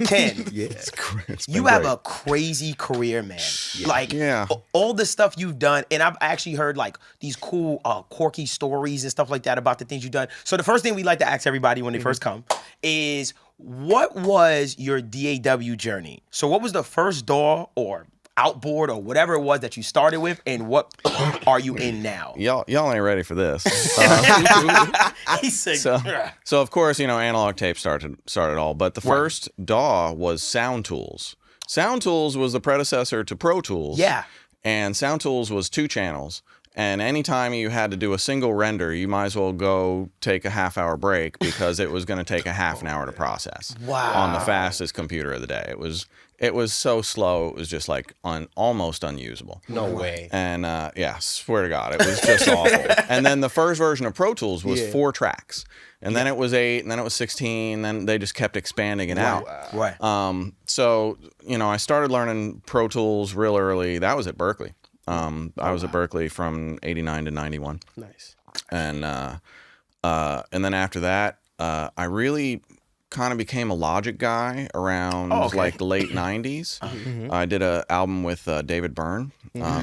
Ken, Yeah. It's been you have great. a crazy career, man. Yeah. Like Yeah. all the stuff you've done, and I've actually heard like these cool, quirky stories and stuff like that about the things you've done. So the first thing we like to ask everybody when they first come is, what was your DAW journey? So what was the first DAW or outboard or whatever it was that you started with, and what are you in now? Y'all ain't ready for this. He said, So of course, analog tape started all, but the first DAW was Sound Tools. Sound Tools was the predecessor to Pro Tools. Yeah. And Sound Tools was 2 channels. And anytime you had to do a single render, you might as well go take a half-hour break because it was going to take a half an hour to process. Wow. On the fastest computer of the day. It was so slow, it was just like almost unusable. No way. And yeah, swear to God, it was just awful. And then the first version of Pro Tools was 4 tracks. And then it was 8, and then it was 16, then they just kept expanding it out. Right. So, I started learning Pro Tools real early. That was at Berkeley. I was at Berkeley from 89 to 91. Nice. And then after that, I really kind of became a Logic guy around like the late 90s. I did an album with David Byrne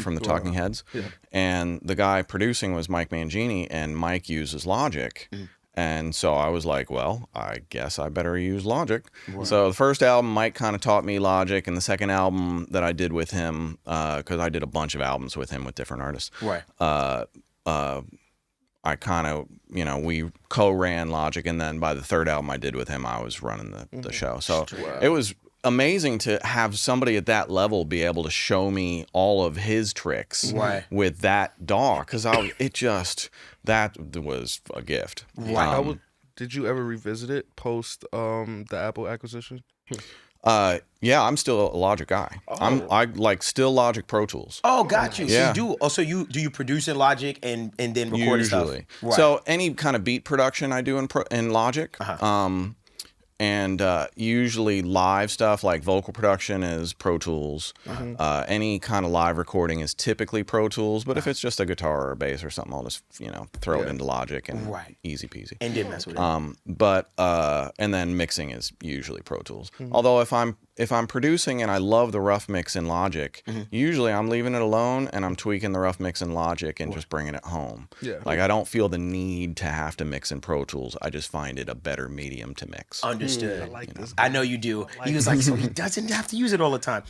from the Talking Heads. Yeah. And the guy producing was Mike Mangini, and Mike uses Logic. And so I was like, well, I guess I better use Logic. Wow. So the first album, Mike kind of taught me Logic, and the second album that I did with him, because I did a bunch of albums with him with different artists. Right. I kind of, we co-ran Logic, and then by the third album I did with him, I was running the show. So it was amazing to have somebody at that level be able to show me all of his tricks with that DAW, because that was a gift. Right. Did you ever revisit it post the Apple acquisition? Yeah, I'm still a Logic guy. I like still Logic Pro Tools. Oh, got you. Yeah. So you do you produce in Logic and then record stuff? Usually. Right. So any kind of beat production I do in Logic. And usually live stuff like vocal production is Pro Tools. Any kind of live recording is typically Pro Tools. But if it's just a guitar or a bass or something, I'll just throw it into Logic and easy peasy. And didn't mess with it. And then mixing is usually Pro Tools. Although if I'm producing and I love the rough mix in Logic, usually I'm leaving it alone and I'm tweaking the rough mix in Logic and just bringing it home. Yeah. Like I don't feel the need to have to mix in Pro Tools. I just find it a better medium to mix. Understood. I like this. I know you do. He was like, so he doesn't have to use it all the time.